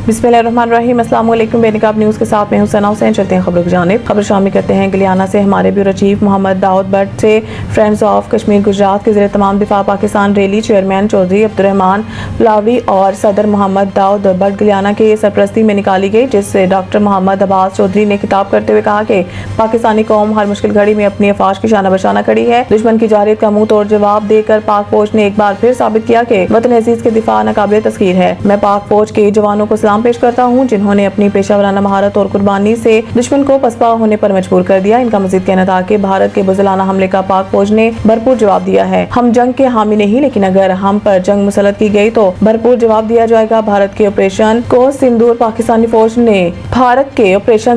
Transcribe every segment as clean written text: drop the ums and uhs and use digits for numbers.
बिस्मिल्लाहिर्रहमानिर्रहीम। अस्सलाम वालेकुम। बेनिकाब न्यूज़ के साथ में हुसैन हुसैन। चलते हैं खबरों की जानिब। खबर शामिल करते हैं गिलियाना से। हमारे ब्यूरो चीफ मोहम्मद दाऊद भट्ट से फ्रेंड्स ऑफ कश्मीर गुजरात के ज़रिए तमाम दिफा पाकिस्तान रैली चेयरमैन चौधरी अब्दुर्रहमान लावी और सदर मोहम्मद दाऊद भट्ट गिलियाना की सरपरस्ती में निकाली गई, जिससे डॉक्टर मोहम्मद अब्बास चौधरी ने खिताब करते हुए कहा कि पाकिस्तानी कौम हर मुश्किल घड़ी में अपनी अफवाज की शाना बशाना खड़ी है। दुश्मन की जारियत का मुंह तोड़ जवाब देकर पाक फौज ने एक बार फिर साबित किया कि वतन अजीज के दिफा नाकाबिल तस्खीर है। मैं पाक फौज के जवानों को सलाम पेश करता हूँ, जिन्होंने अपनी पेशावराना महारत और कुर्बानी से दुश्मन को पसपा होने पर मजबूर कर दिया। इनका मजीद कहना था कि भारत के बुज़दिलाना हमले का पाक फौज ने भरपूर जवाब दिया है। हम जंग के हामी नहीं, लेकिन अगर हम पर जंग मुसलत की गई तो भरपूर जवाब दिया जाएगा। भारत के ऑपरेशन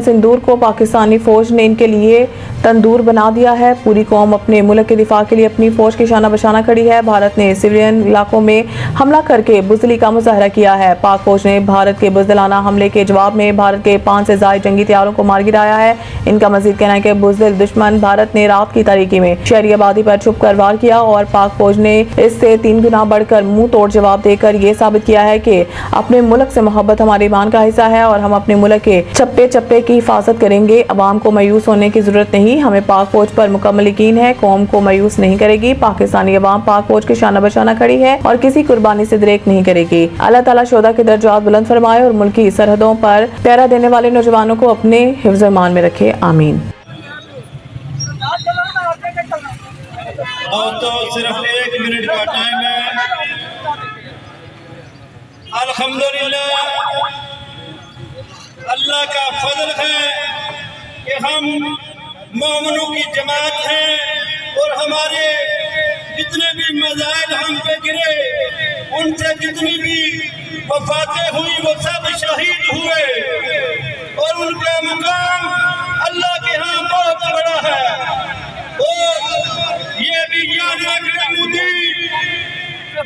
सिंदूर को पाकिस्तानी फौज ने इनके लिए तंदूर बना दिया है। पूरी कौम अपने मुल्क के दिफा के लिए अपनी फौज की शाना बशाना खड़ी है। भारत ने सिविलियन इलाकों में हमला करके बुज़दिली का मुजाहरा किया है। पाक फौज ने भारत के बुज़दिलाना हमले के जवाब में भारत के 5 से ज़ायद जंगी तैयारों को मार गिराया है। इनका मजीद कहना है कि बुज़दिल दुश्मन भारत ने रात की तारीकी में शहरी आबादी पर छुप कर वार किया और पाक फौज ने इससे 3 गुना बढ़कर मुंह तोड़ जवाब देकर ये साबित किया है कि अपने मुल्क से मोहब्बत हमारे ईमान का हिस्सा है और हम अपने मुल्क के चप्पे चप्पे की हिफाजत करेंगे। अवाम को मायूस होने की जरूरत नहीं, हमें पाक फौज पर मुकम्मल यकीन है। कौम को मायूस नहीं करेगी। पाकिस्तानी अवाम पाक फौज की शाना बशाना खड़ी है और किसी कुर्बानी से दरेक नहीं करेगी। अल्लाह ताला शोहदा के दर्जात बुलंद फरमाए और मुल्की सरहदों पर पहरा देने वाले नौजवानों को अपने हिफ्ज़ ईमान में रखे। आमीन। तो सिर्फ 1 मिनट का टाइम है। अल्हम्दुलिल्लाह, अल्लाह का फजल है कि हम मोमिनों की जमात हैं और हमारे जितने भी मज़ाइल हम पे गिरे, उनसे जितनी भी वफातें हुई वो सब शहीद हुए और उनका मुकाम अल्लाह के यहाँ बहुत बड़ा है। और ये भी याद रखना मुझे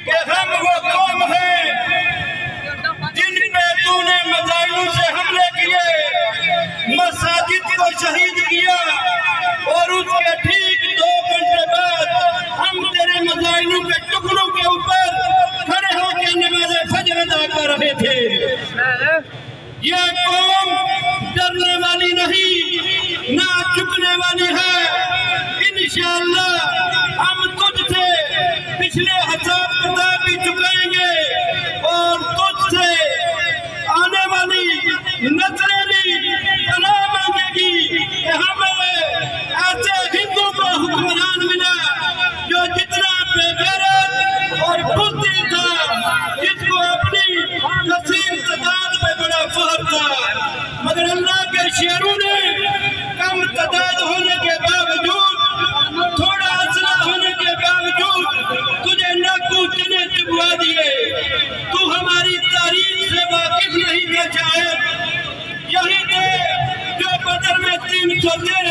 कि हम वो कौम है जिन पे तूने मज़ाइलों से हमले किए, मसाजिद को शहीद किया और उसके ठीक 2 घंटे बाद हम तेरे मज़ाइलों के टुकड़ों के ऊपर खड़े होकर नमाज़े फजर अदा कर रहे थे। ये कौम डरने वाली नहीं, ना झुकने वाली है। इंशाअल्लाह हम तुझसे पिछले हिसाब किताब भी चुकाएंगे और तुझसे आने वाली नस्लें भी पनाह मांगेगी कि हमें ऐसे हिंदू को हुक्मरान मिला जो जितना बेगैरत और बुज़दिल था, जिसको अपनी कसीर तादाद पे बड़ा फख्र था, मगर अल्लाह के शेरों ने कम तादाद होने के बावजूद, थोड़ा असला होने के बावजूद तुझे नाकू चने चुबवा दिए। तू हमारी तारीख से वाकिफ नहीं था शायद। यही थे जो बदर में 313